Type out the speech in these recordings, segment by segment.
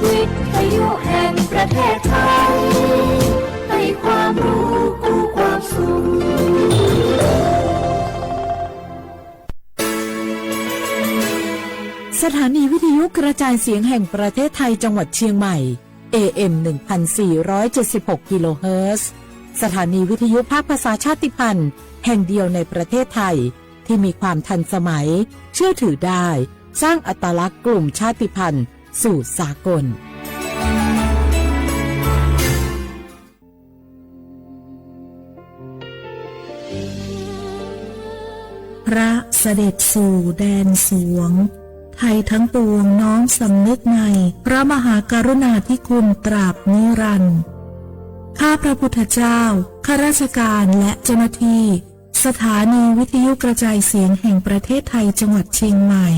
วิทยุแห่งประเทศไทยให้ความรู้คู่ความสุขสถานีวิทยุกระจายเสียงแห่งประเทศไทยจังหวัดเชียงใหม่ AM 1476 กิโลเฮิรตซ์สถานีวิทยุภาคภาษาชาติพันธุ์แห่งเดียวในประเทศไทยที่มีความทันสมัยเชื่อถือได้สร้างอัตลักษณ์กลุ่มชาติพันธุ์สู่สากลพระเสด็จสู่แดนสวงไทยทั้งปวงน้อมสำนึกในพระมหากรุณาธิคุณตราบนิรันดร์ข้าพระพุทธเจ้าข้าราชการและเจ้าหน้าที่สถานีวิทยุกระจายเสียงแห่งประเทศไทยจังหวัดเชียงใหม่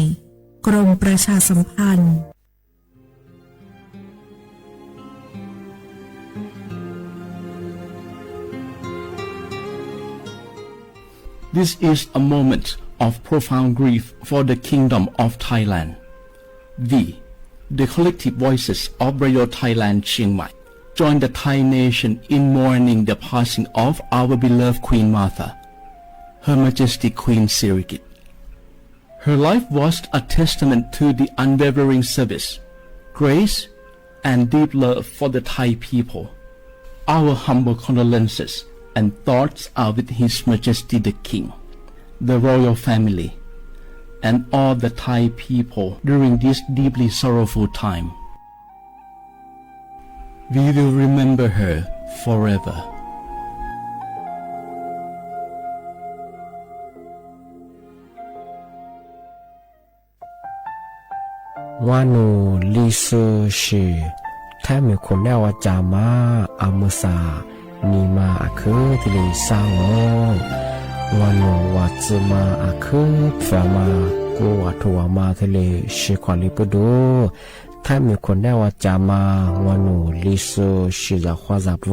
กรมประชาสัมพันธ์ This is a moment of profound grief for the Kingdom of Thailand. We, the collective voices of Radio Thailand Chiang Mai, join the Thai nation in mourning the passing of our beloved Queen Martha, Her Majesty Queen Sirikit. Her life was a testament to the unwavering service, grace, and deep love for the Thai people. Our humble condolences and thoughts are with His Majesty the King, the royal family, and all the Thai people during this deeply sorrowful time. We will remember her forever. วานูลิซูชีแท้มีคนแนวจามาอามุสานีมาอาคือทะเลสาววานูวัดมาอาคือฟามากูวัดวมาทะเลชิควาลิปดูแท้มีคนแนวจามาวานูลิซูชีจะขวาจับโว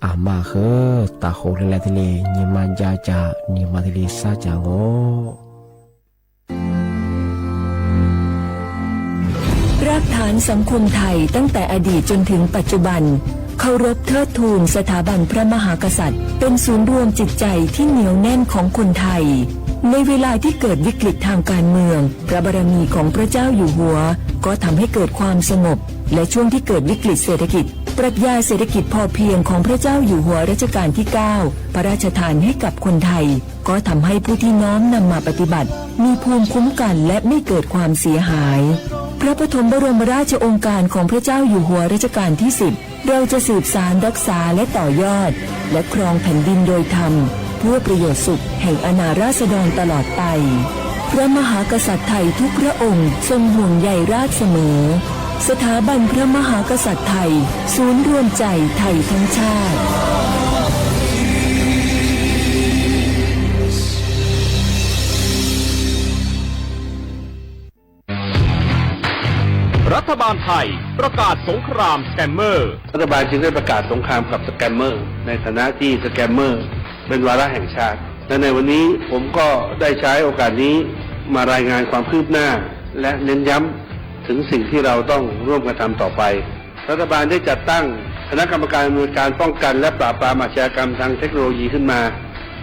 อามาคือตาโหเลทะเลนีมาจาจานีมาทะเลซาจางโอรากฐานสังคมไทยตั้งแต่อดีตจนถึงปัจจุบันเคารพเทิดทูนสถาบันพระมหากษัตริย์เป็นศูนย์รวมจิตใจที่เหนียวแน่นของคนไทยในเวลาที่เกิดวิกฤตทางการเมืองพระบารมีของพระเจ้าอยู่หัวก็ทำให้เกิดความสงบและช่วงที่เกิดวิกฤตเศรษฐกิจปรัชญาเศรษฐกิจพอเพียงของพระเจ้าอยู่หัวรัชกาลที่ 9พระราชทานให้กับคนไทยก็ทำให้ผู้ที่น้อมนำมาปฏิบัติมีภูมิคุ้มกันและไม่เกิดความเสียหายพระปฐมบรมราชโองการของพระเจ้าอยู่หัวรัชกาลที่ 10เราจะสืบสานรักษาและต่อยอดและครองแผ่นดินโดยธรรมเพื่อประโยชน์สุขแห่งอาณาราษฎรตลอดไปพระมหากษัตริย์ไทยทุกพระองค์ทรงห่วงใยราษฎร์เสมอสถาบันพระมหากษัตริย์ไทยศูนย์รวมใจไทยทั้งชาติรัฐบาลไทยประกาศสงครามสแกมเมอร์รัฐบาลจึงได้ประกาศสงครามกับสแกมเมอร์ในฐานะที่สแกมเมอร์เป็นวาระแห่งชาติและในวันนี้ผมก็ได้ใช้โอกาสนี้มารายงานความคืบหน้าและเน้นย้ำถึงสิ่งที่เราต้องร่วมกันทำต่อไปรัฐบาลได้จัดตั้งคณะกรรมการดำเนินการป้องกันและปราบปรามอาชญากรรมทางเทคโนโลยีขึ้นมา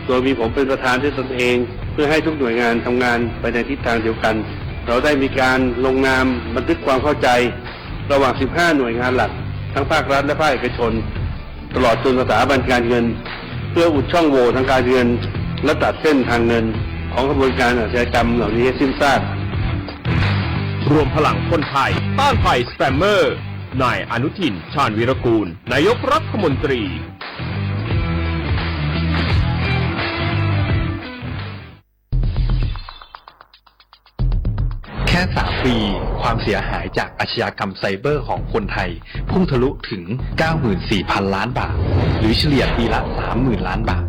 โดยมีผมเป็นประธานด้วยตนเองเพื่อให้ทุกหน่วยงานทำงานไปในทิศทางเดียวกันเราได้มีการลงนามบันทึกความเข้าใจระหว่าง 15 หน่วยงานหลักทั้งภาครัฐและภาคเอกชนตลอดจนสถาบันการเงินเพื่ออุดช่องโหว่ทางการเงินและตัดเส้นทางเงินของกระบวนการอาชญากรรมเหล่านี้ให้สิ้นซากรวมพลังคนไทยต้านภัยสแกมเมอร์นายอนุทินชาญวีรกูลนายกรัฐมนตรีแค่3 ปีความเสียหายจากอาชญากรรมไซเบอร์ของคนไทยพุ่งทะลุถึง 94,000 ล้านบาทหรือเฉลี่ยปีละ 30,000 ล้านบาท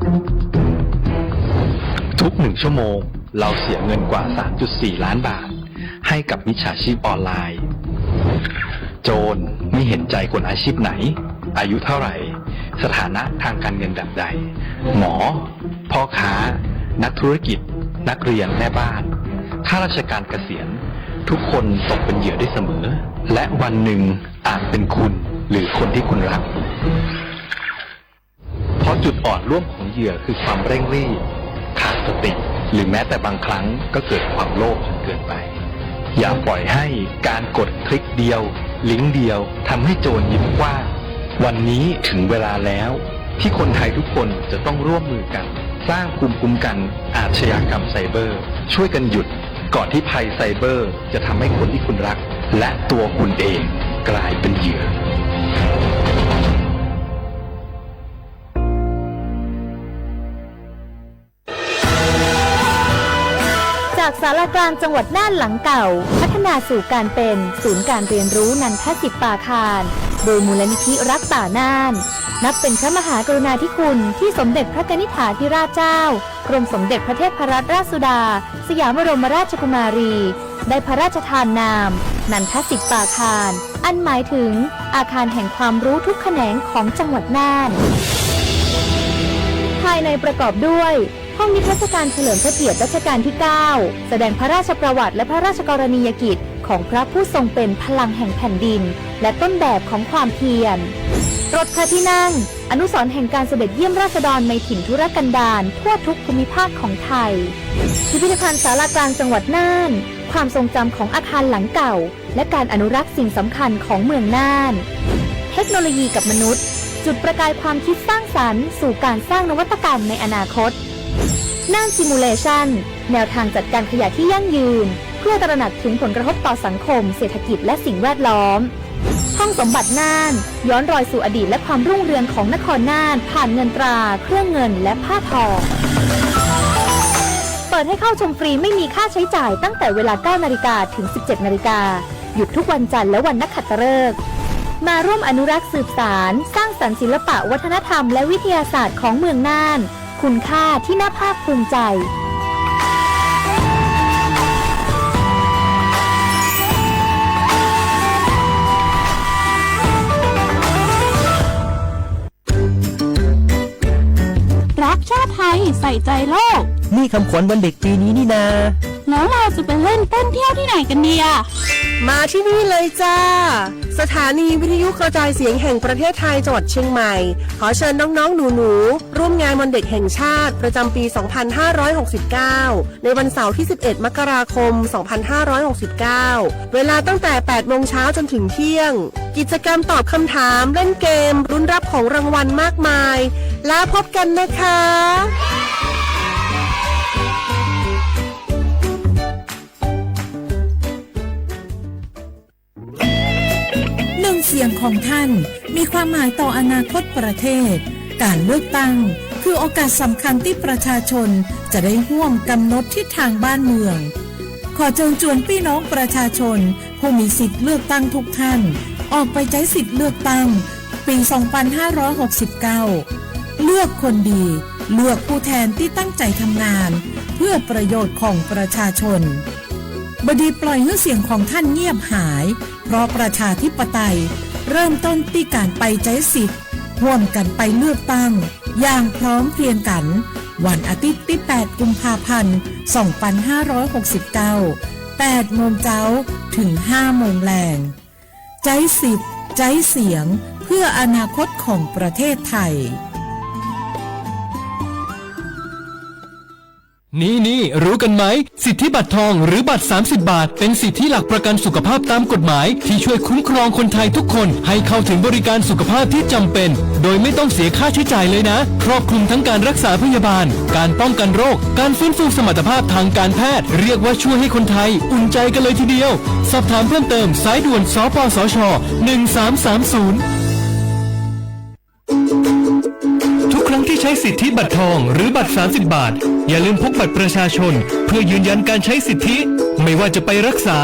ทุก1 ชั่วโมงเราเสียเงินกว่า 3.4 ล้านบาทให้กับมิจฉาชีพออนไลน์โจรไม่เห็นใจคนอาชีพไหนอายุเท่าไหร่สถานะทางการเงินแบบใดหมอพ่อค้านักธุรกิจนักเรียนแม่บ้านข้าราชการเกษียณ ทุกคนตกเป็นเหยื่อได้เสมอ และวันหนึ่งอาจเป็นคุณหรือคนที่คุณรัก เพราะจุดอ่อนร่วมของเหยื่อคือความเร่งรีบขาดสติหรือแม้แต่บางครั้งก็เกิดความโลภจนเกินไปอย่าปล่อยให้การกดคลิกเดียวลิงก์เดียวทำให้โจรยิ้มกว้างวันนี้ถึงเวลาแล้วที่คนไทยทุกคนจะต้องร่วมมือกันสร้างภูมิคุ้มกันอาชญากรรมไซเบอร์ช่วยกันหยุดก่อนที่ภัยไซเบอร์จะทำให้คนที่คุณรักและตัวคุณเองกลายเป็นเหยื่อ จากศาลากลางจังหวัดน่านหลังเก่าพัฒนาสู่การเป็นศูนย์การเรียนรู้นันทศิษย์ป่าคารโดยมูลนิธิรักป่าน่านนับเป็นพระมหากรุณาธิคุณที่สมเด็จพระกนิษฐาธิราชเจ้ากรมสมเด็จพระเทพรัตนราชสุดาสยามบรมราชกุมารีได้พระราชทานนามนันทศิษย์ป่าคารอันหมายถึงอาคารแห่งความรู้ทุกแขนงของจังหวัดน่านภายในประกอบด้วยห้องนิทรรศการเฉลิมพระเกียรติรัชกาลที่ 9 แสดงพระราชประวัติและพระราชกรณียกิจของพระผู้ทรงเป็นพลังแห่งแผ่นดินและต้นแบบของความเพียรรถพระที่นั่งอนุสรณ์แห่งการเสด็จเยี่ยมราษฎรในถิ่นทุรกันดารทั่วทุกภูมิภาคของไทยพิพิธภัณฑ์ศาลากลางจังหวัดน่านความทรงจำของอาคารหลังเก่าและการอนุรักษ์สิ่งสำคัญของเมืองน่านเทคโนโลยีกับมนุษย์จุดประกายความคิดสร้างสรรค์สู่การสร้างนวัตกรรมในอนาคตน่านซิมูเลชันแนวทางจัดการขยะที่ยั่งยืนเพื่อตระหนักถึงผลกระทบต่อสังคมเศรษฐกิจและสิ่งแวดล้อมห้องสมบัติน่านย้อนรอยสู่อดีตและความรุ่งเรืองของนครน่านผ่านเงินตราเครื่องเงินและผ้าทองเปิดให้เข้าชมฟรีไม่มีค่าใช้จ่ายตั้งแต่เวลา 9 นาฬิกาถึง 17 นาฬิกาหยุดทุกวันจันทร์และวันนักขัตฤกษ์มาร่วมอนุรักษ์สืบสานสร้างสรรค์ศิลปะวัฒนธรรมและวิทยาศาสตร์ของเมืองน่านคุณค่าที่น่าภาคภูมิใจรักชาติไทยใส่ใจโลกนี่คำขวัญวันเด็กปีนี้นี่นาแล้วเราจะไปเล่นเต้นเที่ยวที่ไหนกันดีอะมาที่นี่เลยจ้าสถานีวิทยุกระจายเสียงแห่งประเทศไทยจังหวัดเชียงใหม่ขอเชิญน้องๆหนูๆร่วมงานวันเด็กแห่งชาติประจำปี 2569 ในวันเสาร์ที่ 11 มกราคม 2569 เวลาตั้งแต่ 8 โมงเช้าจนถึงเที่ยงกิจกรรมตอบคำถามเล่นเกมรุ้นรับของรางวัลมากมายแล้วพบกันนะคะเสียงของท่านมีความหมายต่ออนาคตประเทศการเลือกตั้งคือโอกาสสำคัญที่ประชาชนจะได้ร่วมกำหนดทิศทางบ้านเมืองขอเชิญชวนพี่น้องประชาชนผู้มีสิทธิ์เลือกตั้งทุกท่านออกไปใช้สิทธิ์เลือกตั้งปี 2569 เลือกคนดีเลือกผู้แทนที่ตั้งใจทำงานเพื่อประโยชน์ของประชาชนบดีปล่อยให้เสียงของท่านเงียบหายเพราะประชาธิปไตยเริ่มต้นที่การไปใช้สิทธิ์ร่วมกันไปเลือกตั้งอย่างพร้อมเพรียงกันวันอาทิตย์ที่ 8 กุมภาพันธ์ 2569 8 โมงเช้าถึง 5 โมงแลงใช้สิทธิ์ใช้เสียงเพื่ออนาคตของประเทศไทยนี่รู้กันไหมสิทธิบัตรทองหรือบัตร30 บาทเป็นสิทธิหลักประกันสุขภาพตามกฎหมายที่ช่วยคุ้มครองคนไทยทุกคนให้เข้าถึงบริการสุขภาพที่จำเป็นโดยไม่ต้องเสียค่าใช้จ่ายเลยนะครอบคลุมทั้งการรักษาพยาบาลการป้องกันโรคการฟื้นฟูสมรรถภาพทางการแพทย์เรียกว่าช่วยให้คนไทยอุ่นใจกันเลยทีเดียวสอบถามเพิ่มเติมสายด่วนสปสช1330ทุกครั้งที่ใช้สิทธิบัตรทองหรือบัตร30 บาทอย่าลืมพกบัตรประชาชนเพื่อยืนยันการใช้สิทธิไม่ว่าจะไปรักษา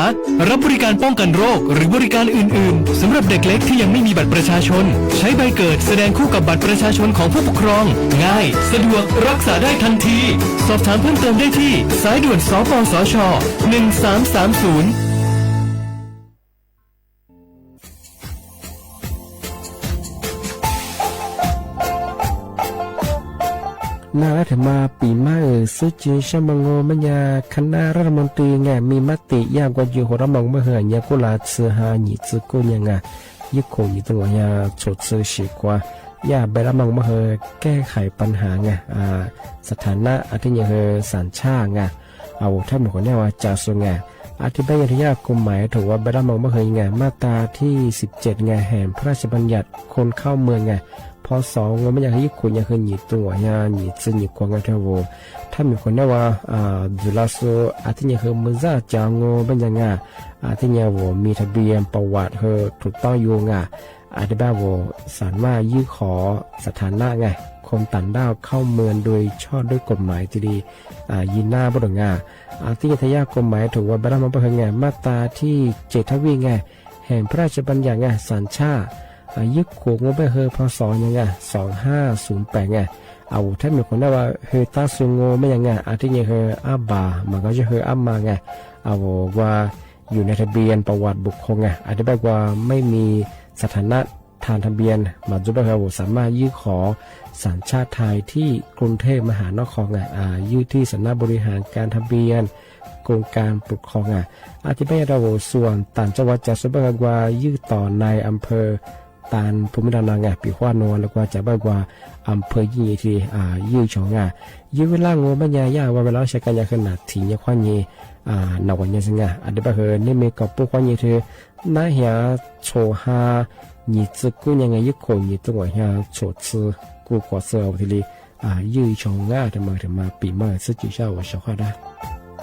รับบริการป้องกันโรคหรือบริการอื่นๆสำหรับเด็กเล็กที่ยังไม่มีบัตรประชาชนใช้ใบเกิดแสดงคู่กับบัตรประชาชนของผู้ปกครองง่ายสะดวกรักษาได้ทันทีสอบถามเพิ่มเติมได้ที่สายด่วนสปสช1330 น่ารัฐมาปีมาสุจิชมงโงมัญญาคณะรัฐมนตรีไงมีมติยากกว่าอยู่หัวระมงเมื่อเหือนยากุลาเสือหาหนีซึกุยังไงยึดโคยตัวอยาโฉดซื้อฉีกว่าอย่าไปละมังมาเฮแก้ไขปัญหาไงสถานะอาทิตย์เฮสัญชาไงเอาถ้าหมดเนี่ยว่าจะส่งไงอธิบายยากกฎหมายถือว่าไปละมังมาเฮไงมาตราที่17ไงแห่งพระราชบัญญัติคนเข้าเมืองไงพอสองว่าไม่อยากให้ยึดคนอยากให้หนีตัวอยาหนีซึหนีกวางกันเทวถ้ามีคนเนี่ยว่าจุลาโซอาทิตย์เฮมือซาจางโง่เป็นยังไงอาทิตย์ว่ามีทะเบียนประวัติเฮถูกต้องอยู่ไงอธิบายว่าสามารถยื่นขอสถานะไงคนต่างด้าวเข้าเมืองโดยชอบด้วยกฎหมายที่ดียินหน้าบดงาที่ทายากฎหมายถือว่าบรรมประไงมาตราที่7ทวีไงแห่งพระราชบัญญัติไงสัญชาติยึดโขงงไปเฮพศยังไง2508ไงเอาถ้ามีคนได้ว่าเฮตาซุงโงไม่ยังไงอาทิตย์เฮอาบามันก็จะเฮอามาไงเอาว่าอยู่ในทะเบียนประวัติบุคคลไงอธิบายว่าไม่มีสถานะทางทะเบียนมาจุดเราสามารถยื่นขอสัญชาติไทยที่กรุงเทพมหานครยื่นที่สำนักบริหารการทะเบียนกรมการปกครองอธิบายเราส่วนต่างจังหวัดจะสบายกว่ายื่นต่อในอำเภอตานภูมิลำนาปีขวานนแล้วก็จะบ้ากว่าอำเภอยี่ที่ยื่นชงยื่นเวลางูบัญญายาว่าเวลาใช้การยาขนาดถี่ยาขวานยีนวันยาสิงอธิบายเฮนี่มีกับพวกขวานยีเธอน่าเหียโชฮา你这姑娘一口你都我想做吃过过色我这里又从什么比嘛自己下我说话的。พ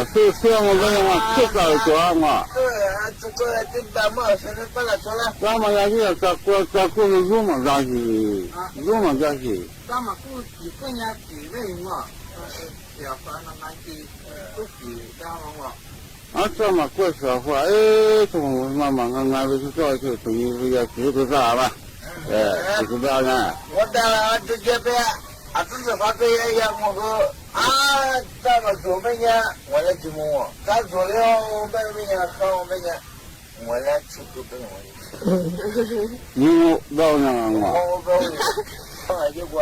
是我们我去找着我。这个这大毛现在把它出来。咱们要是找工人入门上去，入门上去。咱们估计不年几位嘛，小房子买的不几家嘛。这么过说话，从妈妈俺不是找去，等于要几个啥吧？几个啥呢？我当然直接呗，只是把这些也我说咱们做半年，我来就问我，咱做了半年，好半年，我来出去等我。你老娘我上海结果，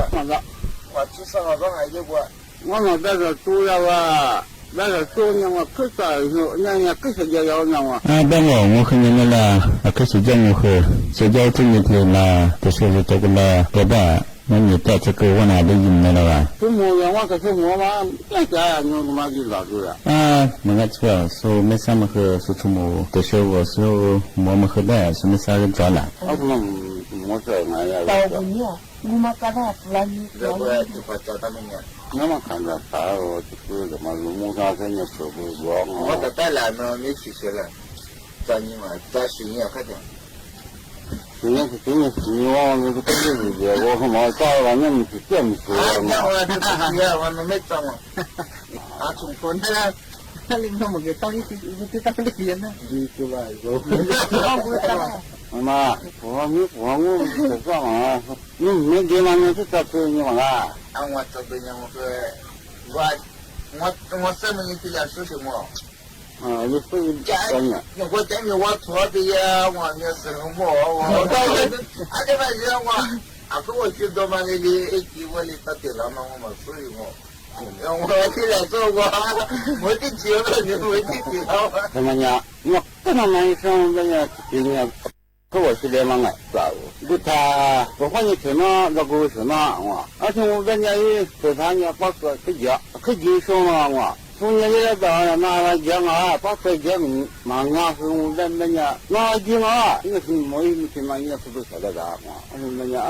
我去上海结果，我们在这住了吧。那个做呢，我可早就那可是要呢我。当我看见了，可是这样和社交这一天啦，就是这个啦，对吧？那你到这个我哪里赢了吧？父母呀，我可是我嘛，那家你他妈就老住了。那个车说没什么和说父母的时候说我们和的是没啥人找了。不能我说那呀。到你啊，你妈干啥出来你？这个就把找他们呢。那么看着他，我就是怎么路上跟人说不过我在带来呢，没去学了，找你们，在水也快点。水也是我那个不是我他妈找了那么去这么说嘛。我们没找嘛。从国内来，那领导们给当一当领人呢。你是吧？妈，我是干嘛？你没给嘛？你是找别人嘛啦？我找别人，我什么你这样说什么？你不是真的。我等于我错的呀，我没什么我这边人跟我去到嘛那里给我里到地上嘛，我没属于我。我起来做我的钱了，你我的地上。怎么样？我不能买上那个今年。可我是连忙来，咋不？他不管你什么，那个什么我，而且我人家也说他呢，把个可接受了我。从那个到那讲把这讲嘛，是我人家那讲那是没什么，也不晓得的我。人家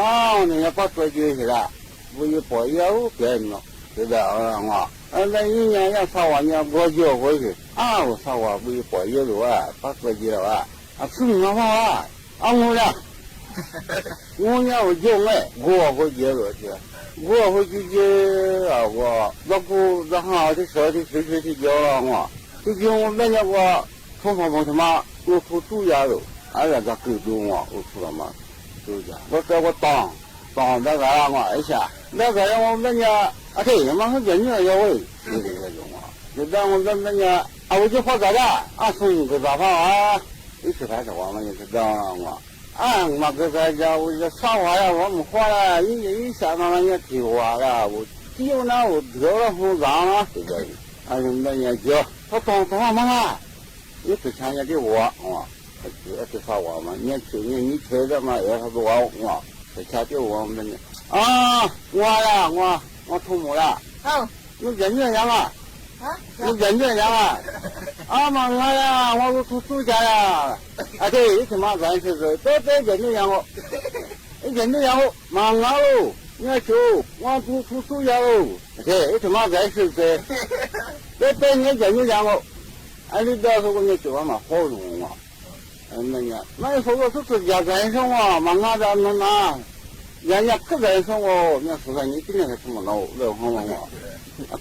人家把这就去了，我也不要别人了，对的我。那一年要烧完呢，我就回去我烧完我也不要了把这就是你妈妈我俩，我就我回去了去，我回去我那个然后这时候就随去叫了我，就叫我那个我从他妈我出主要了，人家给住我出了嘛，就这样，我在我当那个我一下，那个我那个对，嘛是人家要我，就是这种就让我那个我就发咋的送个咋办一起开始我们也是这样我我这个家我这上花呀，我们花了一下嘛也提花了，我只有那我得了红脏了，对不对？那也叫他当嘛也之前也给我这啥我们你吃的嘛也是我之前给我们我父母了你人这样你人这样嘛我呀，我出家呀，对，什么人是都人这样人这样嘛我你要求我出家喽，对，什么人是都人这样你到时候你说嘛好用那说我是自家人生嘛我的那人家个人生那说你今天是什么老好嘛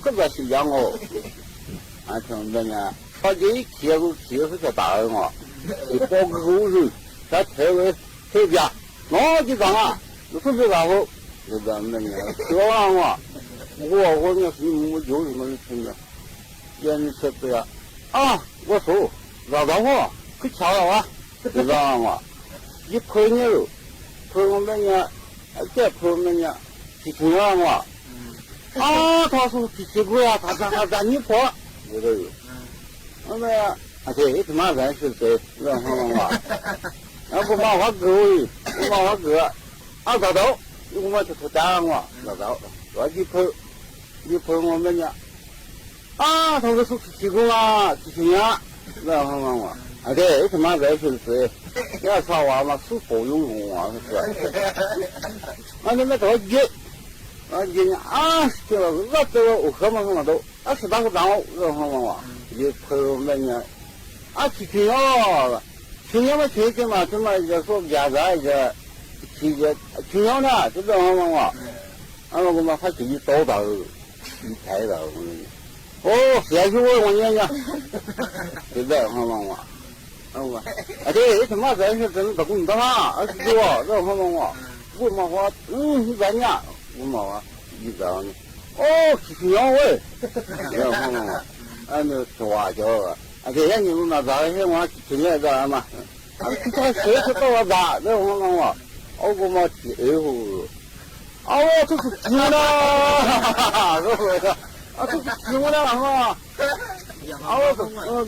个个是养从那个他这一贴是个大人你包个狗肉他特别那就讲你说这然后那个那个我那是我有什么听的人说这样我说老我可巧了知道吗一碰你了碰那个再碰那个提醒我他说提过呀他你婆我都有对他妈人是谁然后不把我狗把我哥找到我就不打我找到我一碰我们家他说提供提醒然后对他妈人是谁要说我嘛是否有用是那着急这个我喝嘛都是当个当然后也朋友们呢，挺要，挺要嘛，挺起嘛，怎么也说家长也，挺要呢，这个我，我们还自己找到，一开了，谢谢我年呢，对不对？我，对，什么人是真的不懂啊，是吧？这我嘛话，你在呢，我嘛话，一张呢，挺要喂，那抓着了，这些你们那咋些我听来着嘛？他谁是到了咋？这我嘛听我这是听了，这是听了嘛？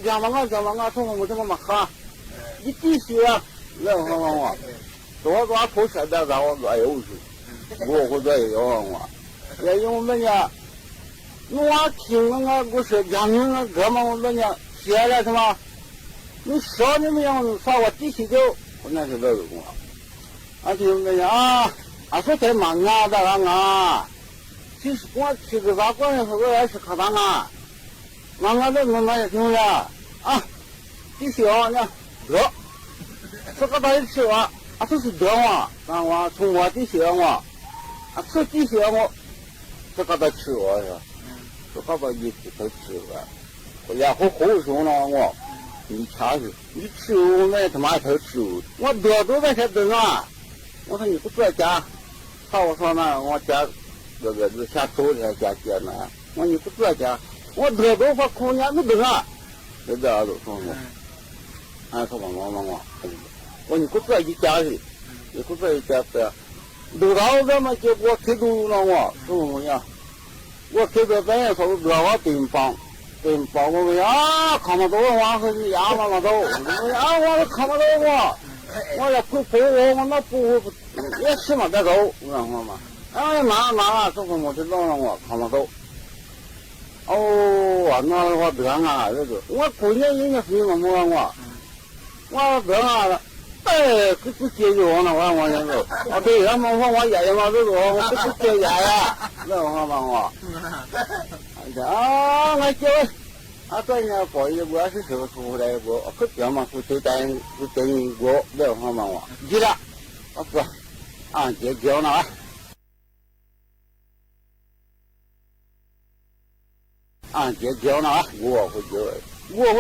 讲嘛，从我这么哈，一地些，那我，多口舌的让我来有去，我这有我，也因为我们家。我听我说讲明哥们我们家写了什么？你说你们样说我第七就那是这个我，听那呀说太忙啊的啊，其实我吃个啥关系我也是可当啊，忙的我们也听了第七呢得，这个到底吃完这是得嘛，我从我第七我吃第七我这个到吃我是。这爸爸一直都吃了，我也好说呢我，你瞧去，你吃我们他妈才吃，我多那些等啊，我说你不在家，我说呢我家这个是下头才家呢，我说你不在家，我多把空间都等啊，这都说我，说我说你不在家里，你不在家的，都到这么结果推动了我，说我呀。我这个本来说惹我顶帮我们看不到我和你牙嘛都，我看不到我也不我那不也是嘛在走，知道吗？妈说我就弄了我看不到。那我得这个，我过年人家是么我得不解决我呢，我那个，对，然后我爷爷嘛这个，我不解决呀，那我我叫这呢，过一我是手出来我，可别嘛，就等我，那我，记得，是，解决了解决了我回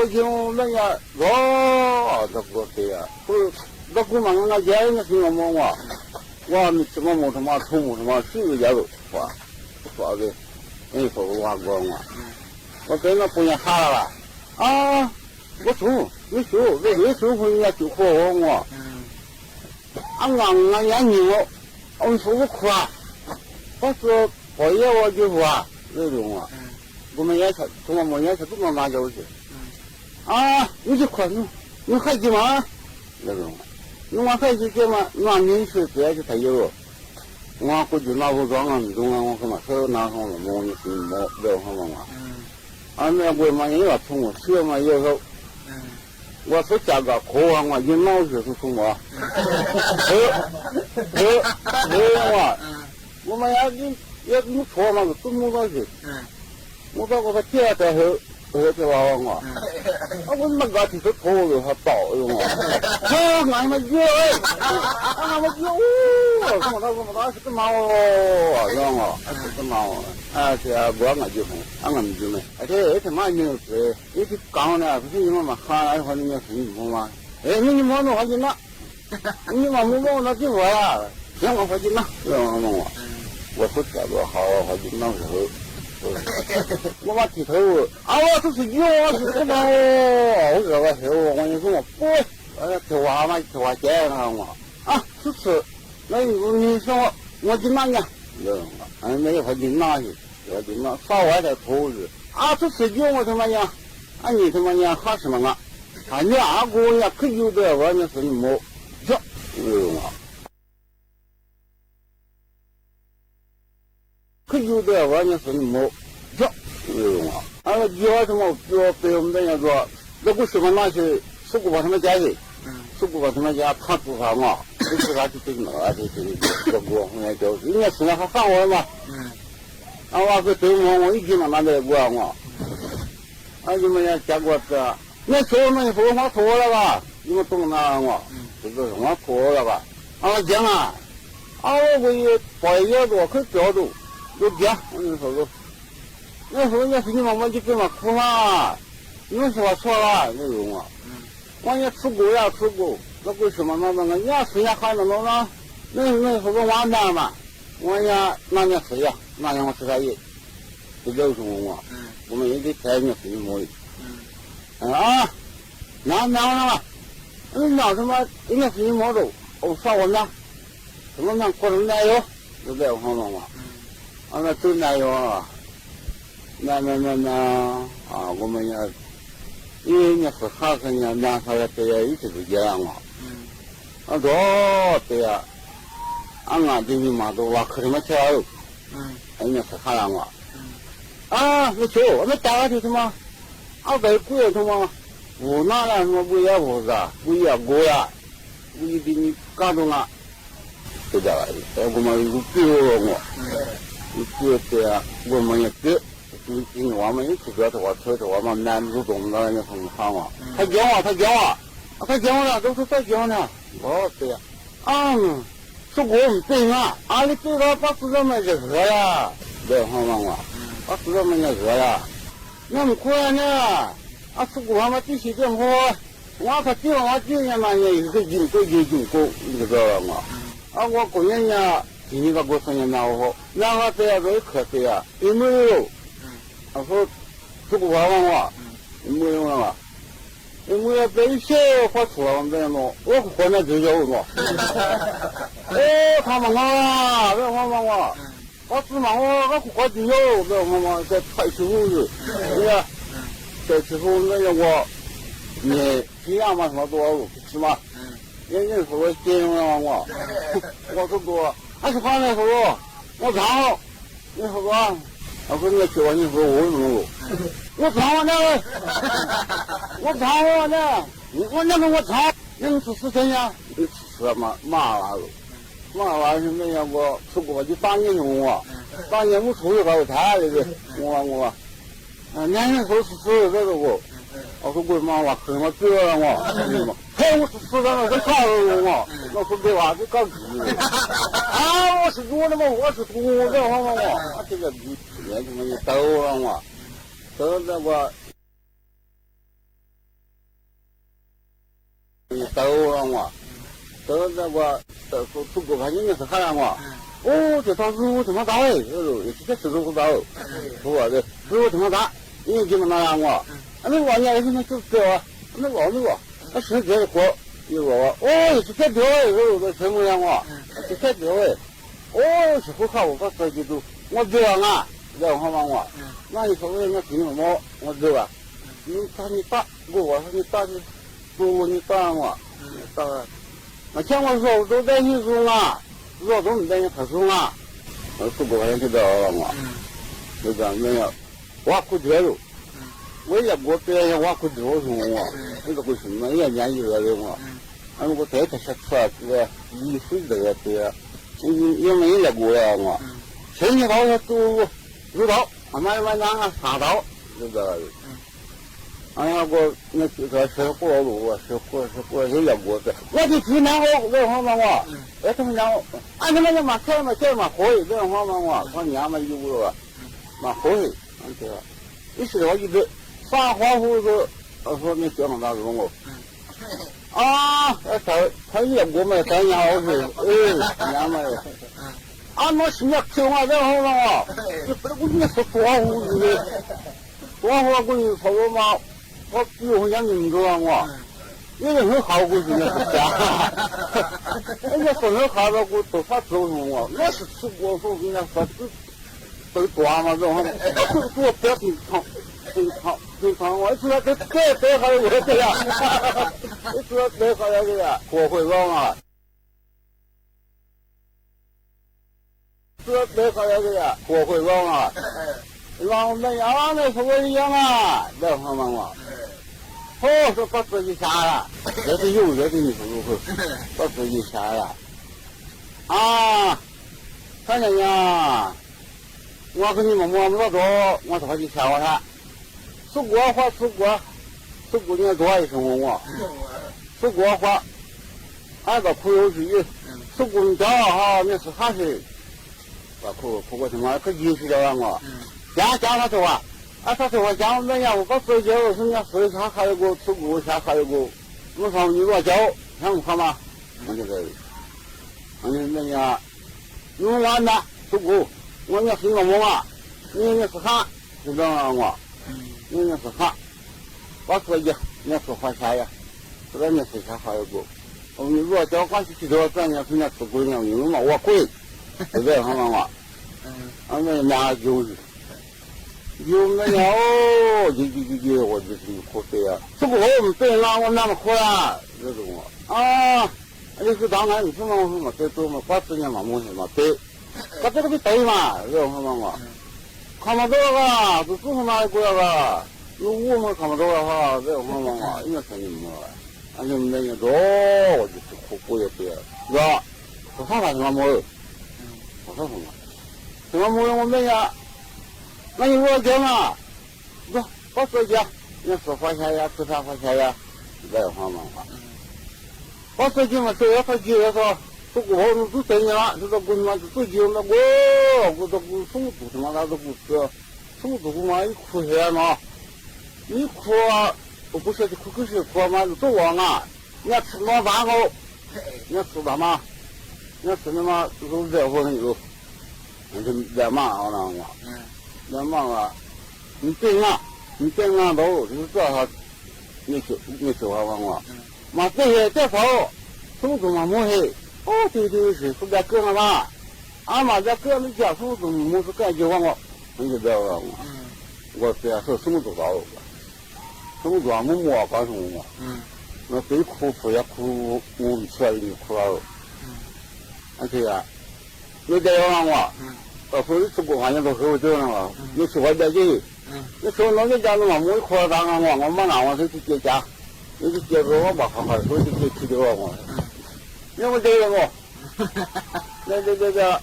去那个，这不对呀，那姑妈我家人家是我们什么什么宠物什么谁也都说的，你说我跟那姑娘喊了吧，我说你说为什么人家就和我，俺眼睛我说我哭我说我也我就说那种我们也是从我们也是这么拿酒去，你就哭你还急吗？那种。我还是这么，我民事主要是他有，我回去拿武装啊，我什么手拿上了，我你是没什么嘛？那我嘛也要从我车嘛有时候，我是加个课我一老师是从我，我们也没错嘛，是么东西？我到我第二天后。这娃娃我那个其实头都还倒我，俺们有，俺们有，什么他是干嘛知道吗？是干嘛这我就俺们就没，这他妈就是你去讲呢，不是你们嘛喊来话你要是你吗？你忙着好紧呢，你忙那就我呀，让我好紧呢，让我说这个好紧那时候。我把剃头我这是有是什么我这个时候我跟你说不头发嘛头发剪了就是那你说我就拿呢没有你拿去我就拿稍微的头子这是有我他妈呀你他妈呀还什么你阿姑呀可有的我那是你没这可有的我那是你没这有什么被我们这样说如果什么那些是不把他们家里是不把他们家看住他嘛就是他就这个这个我也就人家现在还喊我嘛我是对我一句嘛那个我你们也结果子，那时候那说话错了吧？你们懂那我，就是话错了吧？讲啊，我也把耳朵可标住，就讲，你说说，那时候那是你们就跟我哭了，你们说错了那种啊，我也吃过呀吃过，那为什么那你要吃呀还能弄呢？那时候完蛋嘛，我呀那年吃呀，那年我吃啥也，就这种我，我们也得开年吃么的，那了，那什么应该是你么子？上我那，什么那过成奶油，就这样好嘛，那真奶油啊，那我们也，因为那是哈子呢，那他这也一直都这样嘛，多对呀，这你妈都挖可什么桥，人家是哈人嘛，那球，那打下去什么，在贵什么，我拿了什么不也不是啊，不也过呀。你给你搞懂了，对吧？我们有比如我，有这样，我们也给，我们一起搞的话，车的我们男主动的那很好嘛。他讲了，都是在讲呢。对呀，说我们对啊，你对了，把死人们就热呀，对好嘛，把死人们就热呀，那么快呢？说我们必须这么。我可地方我今年嘛也是经过，你知道吗？我过年呢，今年个过生日那我这样子可对呀，有没有？说这个娃娃有没有了？有没有这一些发出来我们这样弄？我回来就有嘛。他们啊，这我只嘛我回就有，这在派出所是吧？在之后那个我。你这样嘛什么多是吗？人家说我借用了我说多，是放那时候我长，你说吧，我说你去我你说我怎么我长呢？我长呢？我那个我长，你是4天呀？你吃嘛骂了是那样我吃过就当年用当年我出去搞菜的我年年说是吃这个我说为嘛我可能这样我是死的我看我说对吧就搞我是做的嘛我是做的这个年什么也兜了兜那个兜了兜那个说出国反正也是看这当时我怎么打这石头不打说的石头怎么打因为怎么那样那我家现在就这那是这活有是这条有什么样是这条是不靠我把手机都我这样这样好吗那你说人家凭什么我这个你打我说你打你不你打我打像我说我都担心说说都没担心他说不过人知道了就这样没有我不觉得我也我别人我不知道那个为什么也年纪了的我带他下车这1岁的这也没来过了前天到都知道慢慢3道这个我那个是过路是过也来过的我就只能我好嘛他们讲他们嘛开嘛会这样好嘛我娘嘛有了嘛会对吧你是我一直撒谎胡子说你这么大人他也我们3年好是娘们我是要听话这好嘛就不是我你说撒谎胡子的撒谎胡子说我嘛我比我讲明白因为很好过去那是假人家说很好的我都发走我是吃过说人家说都多嘛这种我不要挺长我知道这还有我这样我知道这还有这样我会忘知道这还有这样我会忘让我们那时候一样这好吗说把自己下了这是有热的你说如何把自己下了看见呀我跟你们摸不到多我把你下我他出国话出国你多一生活我，出国话，按照苦有之意，出国家哈那是还是，苦过什么可继续了我，讲他说话，他说话讲我们家我把手机我说人家手上还有个出国下还有个，我说你落脚，看我看嘛，我就这个，我就那家，弄完了出国，我那是我梦啊，你那是啥？知道吗我？你那是啥？我说呀，你说花钱呀，这个你是啥还有个？我们落脚关系去多，咱家人家出国呢，因为嘛我贵，对不对？看嘛我，俺们俩就是那样哦，就，我就是苦对呀。出国我们对了，我们那么苦呀，这种啊，就是当然你说嘛，我说嘛，这做嘛，把自己嘛梦想嘛对，把这个对嘛，这种嘛我，看不到了，都做什么过了？我们看不到了哈，这种嘛我，应该是你们了。俺们那个多，我就是苦也对，是吧？我上哪什么没有？我说什么没有？我们呀，那你落脚嘛？不，我说脚，你说花钱呀，吃啥花钱呀？这样嘛嘛。我说脚嘛，这要说脚要说，这个我们都等你了，这个不嘛，这脚那我都不什么都他妈那都不吃，什么都不嘛，一哭起来嘛，一哭啊。我不是苦可是苦嘛，做我嘛，你要吃老饭后，你要吃啥嘛？你要吃什么？都热乎的有，那是热嘛好了嘛，热嘛啊，你对啊都就是这哈，你说话嘛，嘛这些这少，什么都嘛没黑，哦对是，不该搁嘛，俺嘛在搁那家什么都没是干就我，你就这样嘛，我这样说什么都到了。什么多么摸干什么嘛？那最苦也苦，我们吃了就苦了。而且呀，你这样我，所以吃过饭也都喝这样了。你吃饭在这，你说那个家子嘛，没苦了当然我没拿我就去结家，你就结着我吧，好好说就去掉我。你们这个我，这，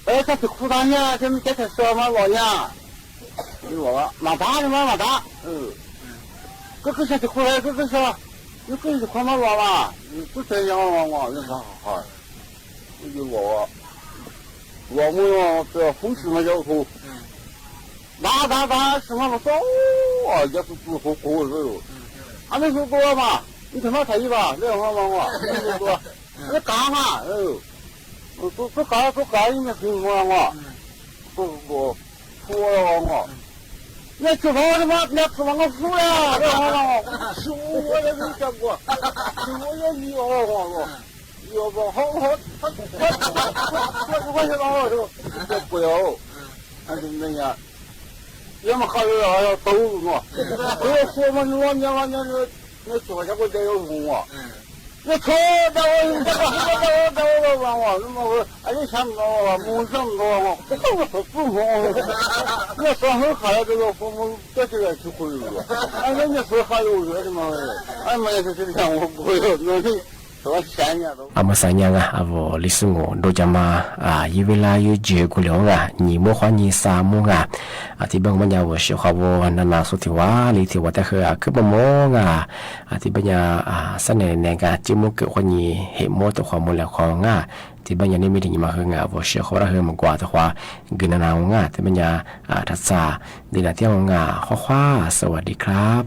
哎，他是苦大呢，这么这才说嘛老娘，你说马大的嘛马大，这下去回来，这是，你这是快马老了，你不这样我，你说好，你就我没有这风湿嘛叫苦，打什么不少啊，也是不苦是，俺那说多嘛，你他妈才一吧，这样我，你说，那干嘛？都干，你听我不苦了我。那吃饭什么？那吃饭我输了，这输我也没见过，输我也有我，要不好，我知道这不要，还是那样，要么还要兜我，我说嘛，往年是那做下过这有用我。那车在我那么哎你想不到啊，没想到啊，我说不我说很好这个父母这个去回了，人家说还有热的嘛，没有这样我不会有那你说钱呀都。Amasanya avo lisungo dojama yivela yu je kulonga ni mo khwani sa mo nga atibang manya wo shi khwa nana sutiwa li ti wa ta kha ke mo nga atibanya sane ne ga ji mo ke khwani he mo to khwa mo la khwa nga tibanya ni mi ni ma nga wo shi khwa ra he mo kwa ta khwa gina na nga tibanya ta sa dina ti nga khwa สวัสดีครับ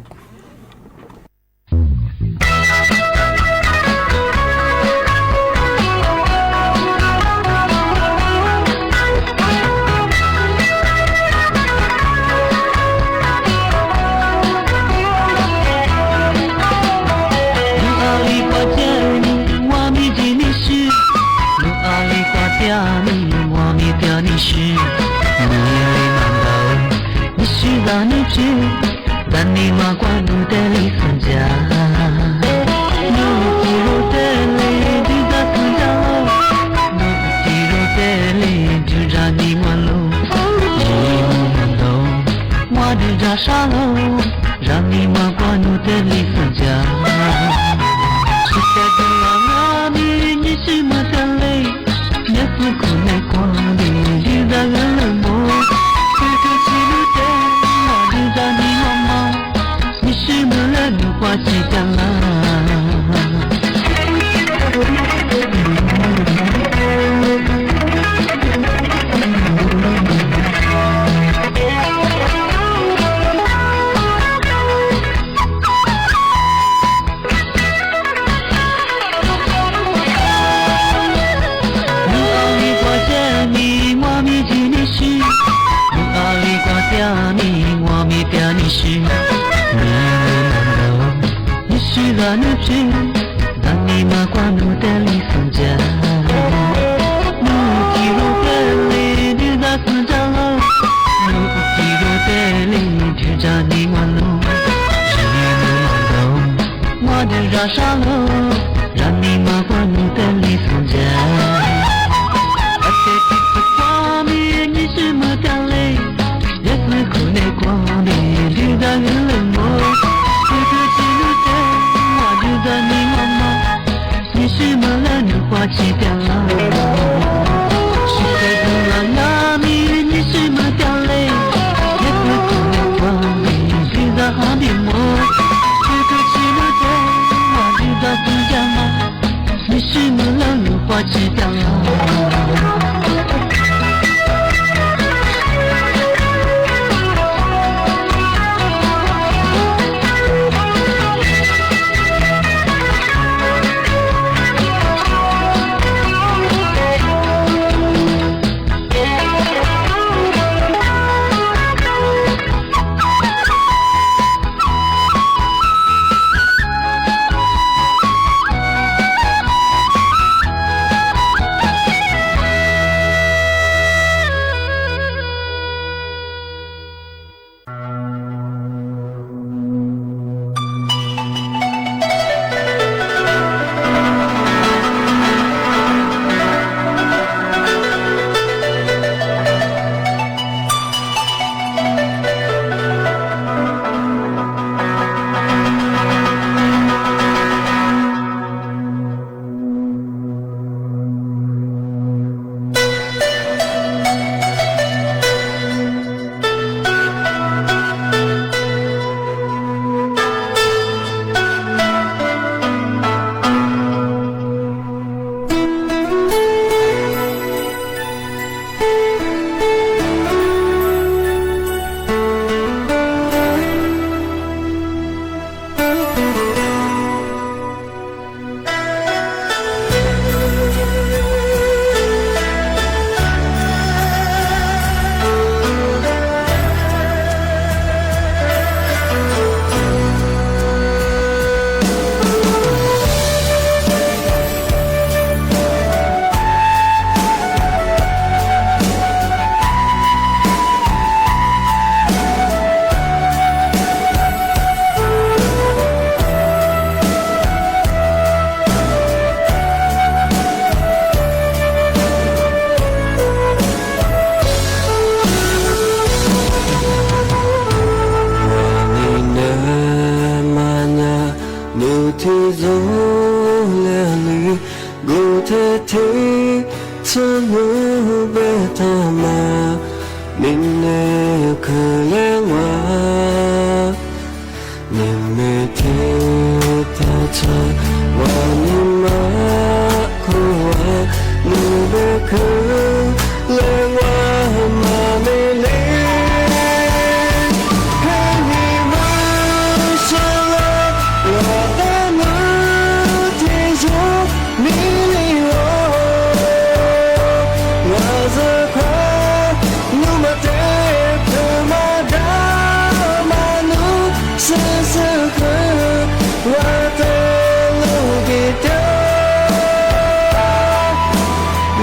但你马关 nu chi dani ma kwa nu te li sun ja nu ki ro te li du da sun ja lo nu ki ro te li du ja ni ma lo shi nu ma lo wa de ra sha lo dani ma kwa nu te li sun ja ate ti kwa mi ni shi ma ta le yes me ku ne kwa mi du da le mo的你妈妈，你是么了？你花期掉了，是谁不让那米？你是么掉泪？也不可能光明，知道好的么？这个起了的，我知道不讲了，你是么了？你花期掉了。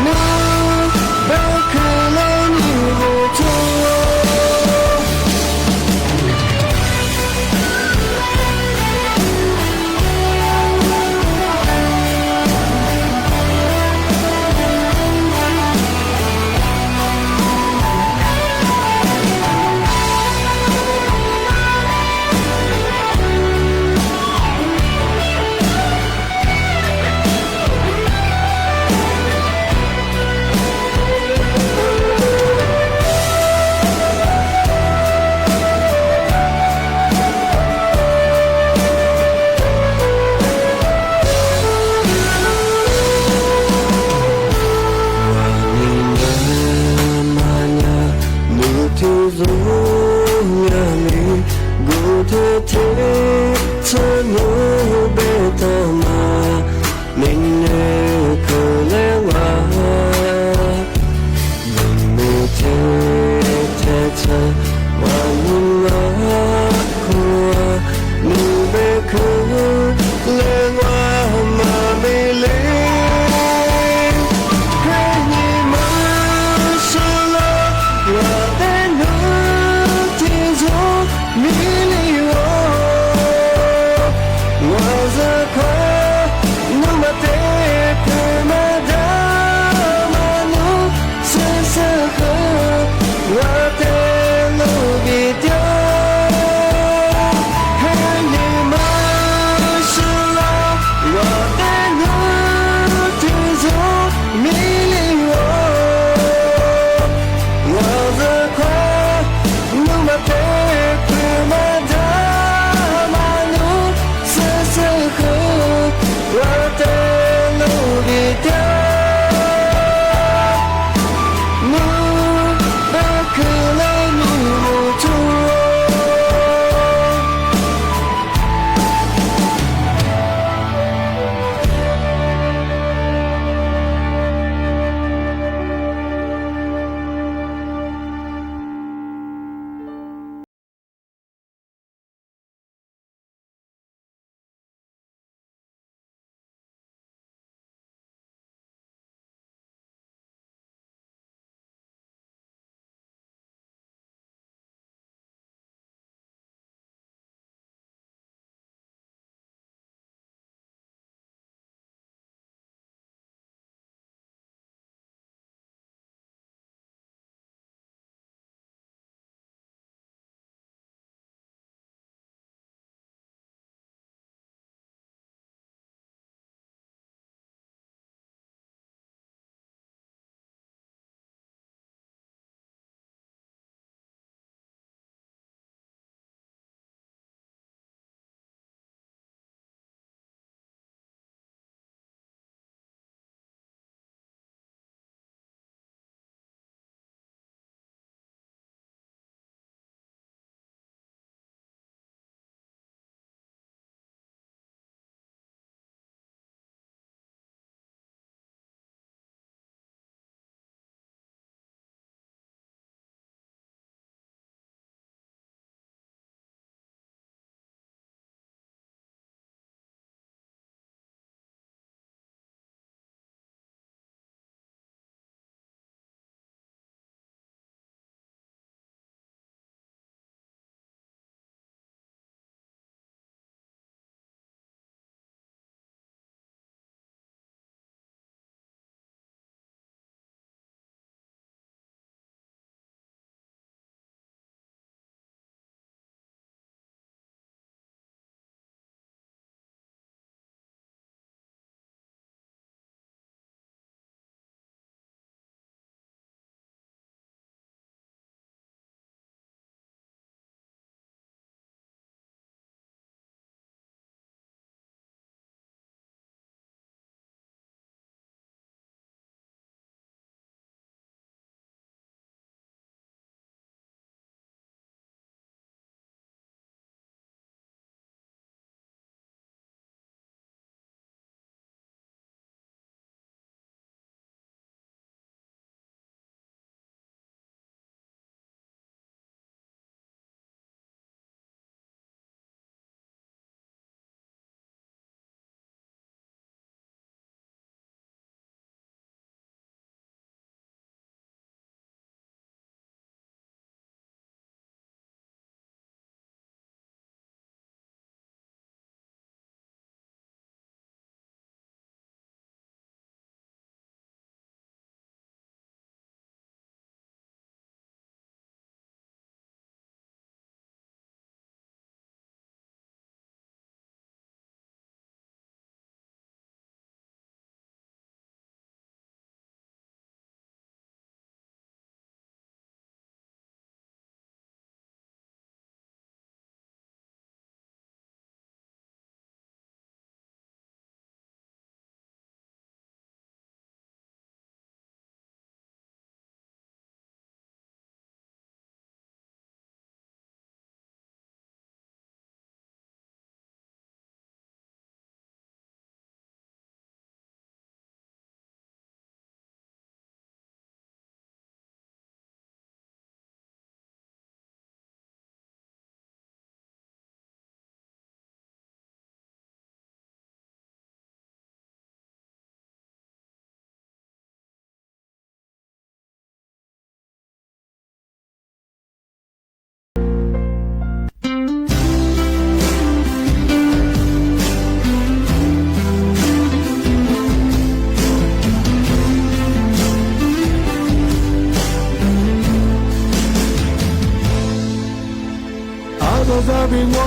No 我的花努马得克马达马努是什么我的路比丢和你们是了我的路之中迷离我的花努马得克马达马努是什么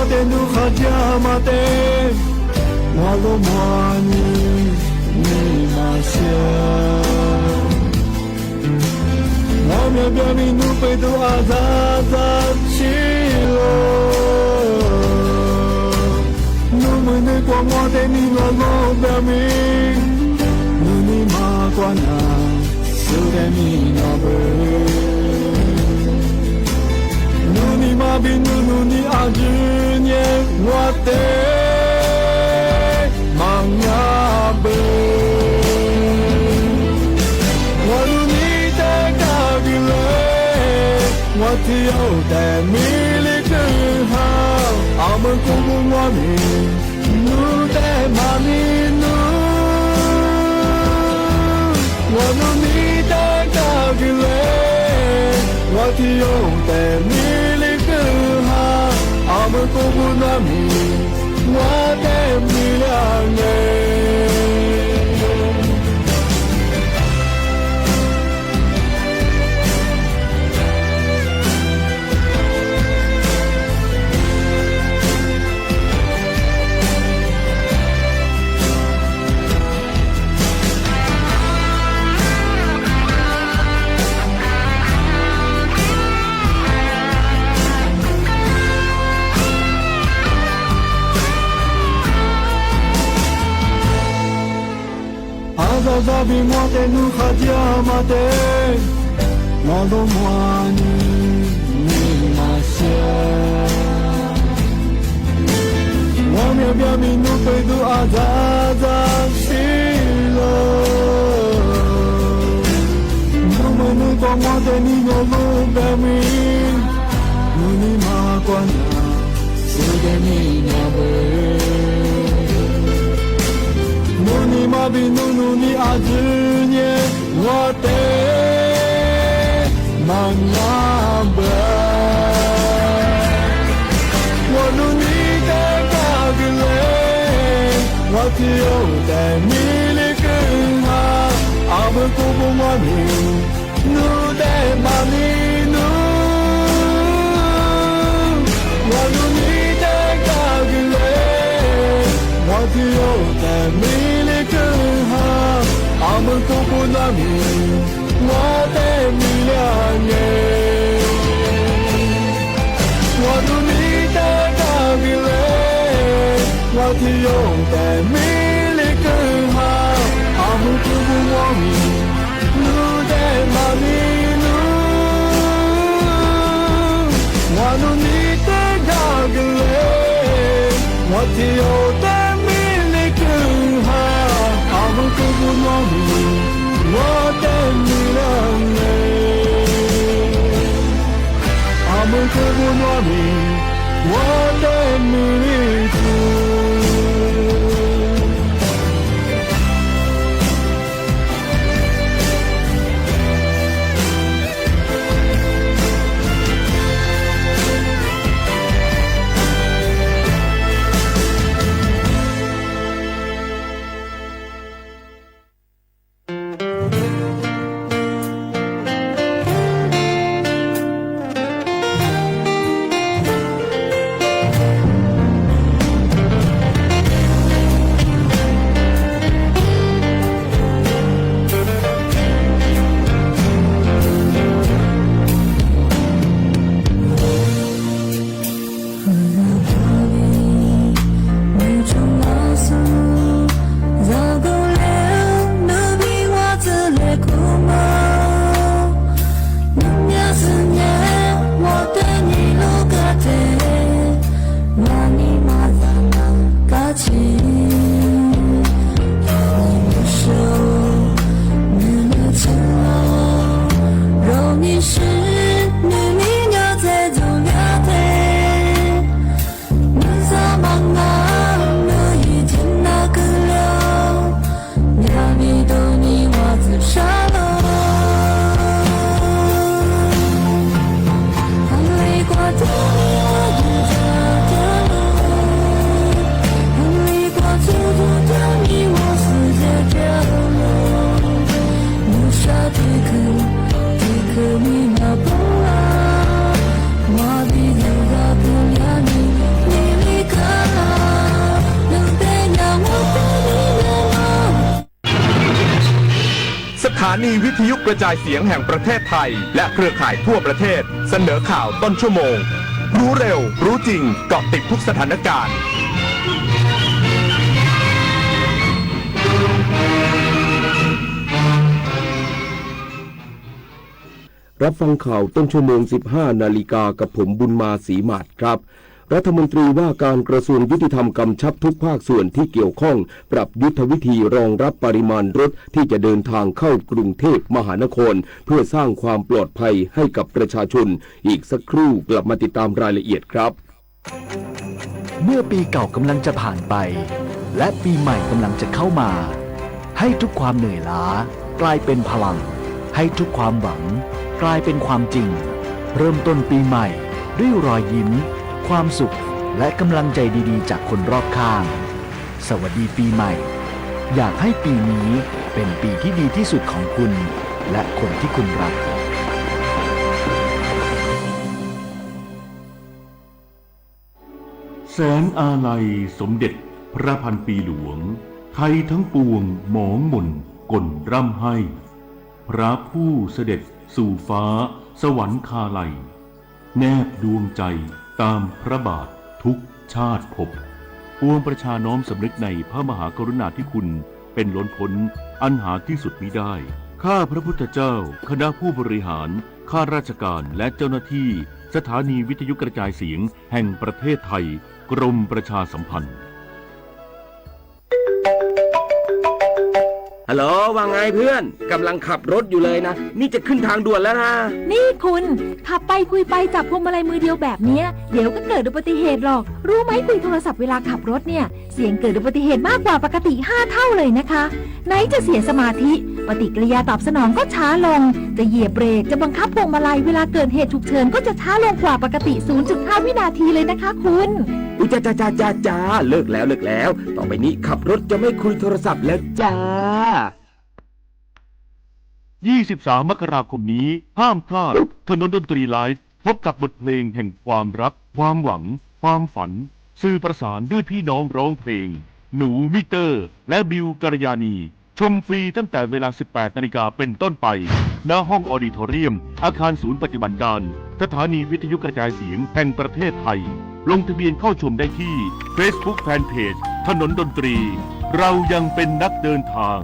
的努哈加马的，我罗摩尼尼玛西。我们表明努贝多阿扎扎西罗，努们的光我的你罗罗表明，努尼玛关啊，苏的你那贝，努尼玛比努尼阿之年我的忙呀贝。我只有在米里更好，阿门古古我米，努在马里努，我努你的高举嘞，我只有在米里更好，阿门古古我米，我在米两嘞。扎比我的努哈加马的，我罗摩尼尼玛西。我们表明努贝多阿扎扎西罗，努们努光我的你我罗表明，努尼玛关啊，苏的你那贝。努尼玛比努尼阿之年我的忙呀贝，我努尼的高举嘞，我只有在米里更好，阿门古布我米，努在马里努，我努尼的高举嘞，我只有在米。阿门古布那米，我的米两耶，我努你的高比嘞，我只有在米里更好。阿门古布我米，努在马里努，我努你的高比嘞，我只有在米里更好。阿门古布我米，我的米两嘞，阿门古布我米，我的米主。านีวิทยุกระจายเสียงแห่งประเทศไทยและเครือข่ายทั่วประเทศเสนอข่าวต้นชั่วโมงรู้เร็วรู้จริงเกาะติดทุกสถานการณ์รับฟังข่าวต้นชั่วโมง 15 นาฬิกากับผมบุญมาศรีหมาดครับรัฐมนตรีว่าการกระทรวงยุติธรรมกำชับทุกภาคส่วนที่เกี่ยวข้องปรับยุทธวิธีรองรับปริมาณรถที่จะเดินทางเข้ากรุงเทพมหานครเพื่อสร้างความปลอดภัยให้กับประชาชนอีกสักครู่กลับมาติดตามรายละเอียดครับเมื่อปีเก่ากำลังจะผ่านไปและปีใหม่กำลังจะเข้ามาให้ทุกความเหนื่อยล้ากลายเป็นพลังให้ทุกความหวังกลายเป็นความจริงเริ่มต้นปีใหม่ด้วยรอยยิ้มความสุขและกำลังใจดีๆจากคนรอบข้างสวัสดีปีใหม่อยากให้ปีนี้เป็นปีที่ดีที่สุดของคุณและคนที่คุณรักแสนอาลัยสมเด็จพระพันปีหลวงไทยทั้งปวงหมองหม่นก่นร่ำให้พระผู้เสด็จสู่ฟ้าสวรรคาลัยแนบดวงใจตามพระบาททุกชาติภพปวงประชาน้อมสำนึกในพระมหากรุณาธิคุณเป็นล้นพ้นอันหาที่สุดมิได้ข้าพระพุทธเจ้าคณะผู้บริหารข้าราชการและเจ้าหน้าที่สถานีวิทยุกระจายเสียงแห่งประเทศไทยกรมประชาสัมพันธ์ฮัลโหลว่าไงเพื่อนกำลังขับรถอยู่เลยนะนี่จะขึ้นทางด่วนแล้วนะนี่คุณขับไปคุยไปจับพวงมาลัยมือเดียวแบบนี้เดี๋ยวก็เกิดอุบัติเหตุหรอกรู้ไหมคุยโทรศัพท์เวลาขับรถเนี่ยเสี่ยงเกิดอุบัติเหตุมากกว่าปกติ5 เท่าเลยนะคะไหนจะเสียสมาธิปฏิกิริยาตอบสนองก็ช้าลงจะเหยียบเบรกจะบังคับพวงมาลัยเวลาเกิดเหตุฉุกเฉินก็จะช้าลงกว่าปกติ 0.5 วินาทีเลยนะคะคุณอุ้ยจ้าเลิกแล้วต่อไปนี้ขับรถจะไม่คุยโทรศัพท์แล้วจ้า23 มกราคมนี้ห้ามพลาดถนนดนตรีไลฟ์พบกับบทเพลงแห่งความรักความหวังความฝันสื่อประสานด้วยพี่น้องร้องเพลงหนูมิเตอร์และบิวกัลยาณีชมฟรีตั้งแต่เวลา 18 นาฬิกาเป็นต้นไปณห้องออดิทอเรียมอาคารศูนย์ปฏิบัติการสถานีวิทยุกระจายเสียงแห่งประเทศไทยลงทะเบียนเข้าชมได้ที่ Facebook Fanpage ถนนดนตรีเรายังเป็นนักเดินทาง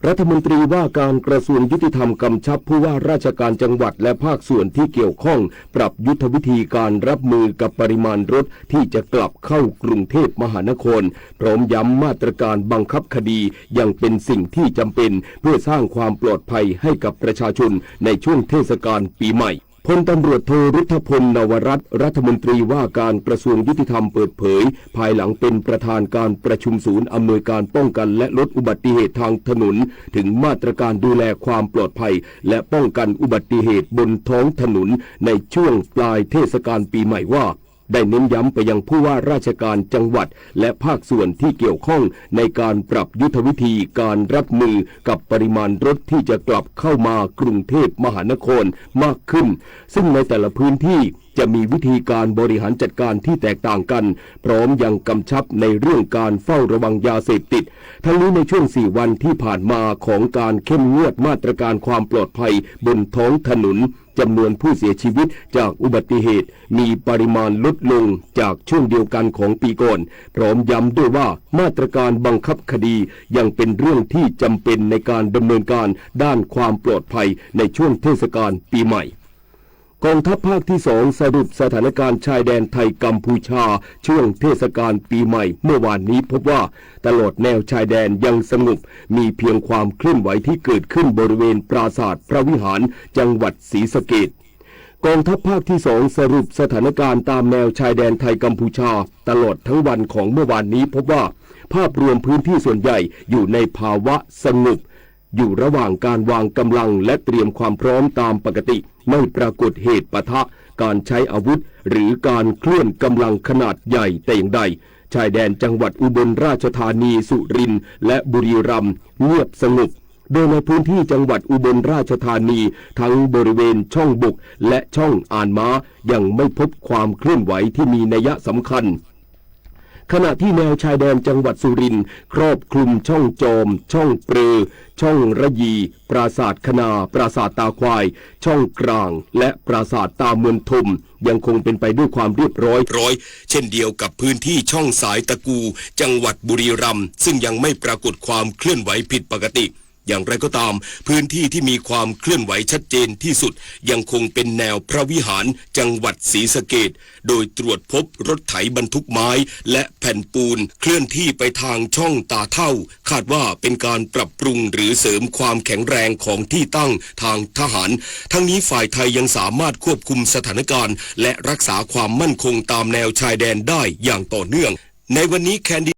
รัฐมนตรีว่าการกระทรวงยุติธรรมกำชับผู้ว่าราชการจังหวัดและภาคส่วนที่เกี่ยวข้องปรับยุทธวิธีการรับมือกับปริมาณรถที่จะกลับเข้ากรุงเทพมหานครพร้อมย้ำมาตรการบังคับคดียังเป็นสิ่งที่จำเป็นเพื่อสร้างความปลอดภัยให้กับประชาชนในช่วงเทศกาลปีใหม่พลตำรวจโทรุทธพลนวรัตน์รัฐมนตรีว่าการกระทรวงยุติธรรมเปิดเผยภายหลังเป็นประธานการประชุมศูนย์อำนวยการป้องกันและลดอุบัติเหตุทางถนนถึงมาตรการดูแลความปลอดภัยและป้องกันอุบัติเหตุบนท้องถนนในช่วงปลายเทศกาลปีใหม่ว่าได้เน้นย้ำไปยังผู้ว่าราชการจังหวัดและภาคส่วนที่เกี่ยวข้องในการปรับยุทธวิธีการรับมือกับปริมาณรถที่จะกลับเข้ามากรุงเทพมหานครมากขึ้นซึ่งในแต่ละพื้นที่จะมีวิธีการบริหารจัดการที่แตกต่างกันพร้อมยังกำชับในเรื่องการเฝ้าระวังยาเสพติดทั้งนี้ในช่วง4 วันที่ผ่านมาของการเข้มงวดมาตรการความปลอดภัยบนท้องถนนจำนวนผู้เสียชีวิตจากอุบัติเหตุมีปริมาณลดลงจากช่วงเดียวกันของปีก่อนพร้อมย้ำด้วยว่ามาตรการบังคับคดียังเป็นเรื่องที่จำเป็นในการดำเนินการด้านความปลอดภัยในช่วงเทศกาลปีใหม่กองทัพภาคที่2สรุปสถานการณ์ชายแดนไทยกัมพูชาช่วงเทศกาลปีใหม่เมื่อวานนี้พบว่าตลอดแนวชายแดนยังสงบมีเพียงความเคลื่อนไหวที่เกิดขึ้นบริเวณปราสาทพระวิหารจังหวัดศรีสะเกษกองทัพภาคที่2สรุปสถานการณ์ตามแนวชายแดนไทยกัมพูชาตลอดทั้งวันของเมื่อวานนี้พบว่าภาพรวมพื้นที่ส่วนใหญ่อยู่ในภาวะสงบอยู่ระหว่างการวางกำลังและเตรียมความพร้อมตามปกติไม่ปรากฏเหตุปะทะการใช้อาวุธหรือการเคลื่อนกำลังขนาดใหญ่แต่อย่างใดชายแดนจังหวัดอุบลราชธานีสุรินทร์และบุรีรัมย์เงียบสงบโดยในพื้นที่จังหวัดอุบลราชธานีทั้งบริเวณช่องบกและช่องอ่านม้ายังไม่พบความเคลื่อนไหวที่มีนัยสำคัญ ขณะที่แนวชายแดนจังหวัดสุรินทร์ครอบคลุมช่องจอมช่องเปรือช่องระยีปราสาทคณาปราสาทตาควายช่องกลางและปราสาทตาเมืองทมยังคงเป็นไปด้วยความเรียบร้อยเช่นเดียวกับพื้นที่ช่องสายตะกูจังหวัดบุรีรัมย์ซึ่งยังไม่ปรากฏความเคลื่อนไหวผิดปกติอย่างไรก็ตามพื้นที่ที่มีความเคลื่อนไหวชัดเจนที่สุดยังคงเป็นแนวพระวิหารจังหวัดศรีสะเกษโดยตรวจพบรถไถบรรทุกไม้และแผ่นปูนเคลื่อนที่ไปทางช่องตาเท่าคาดว่าเป็นการปรับปรุงหรือเสริมความแข็งแรงของที่ตั้งทางทหารทั้งนี้ฝ่ายไทยยังสามารถควบคุมสถานการณ์และรักษาความมั่นคงตามแนวชายแดนได้อย่างต่อเนื่องในวันนี้แคนดิ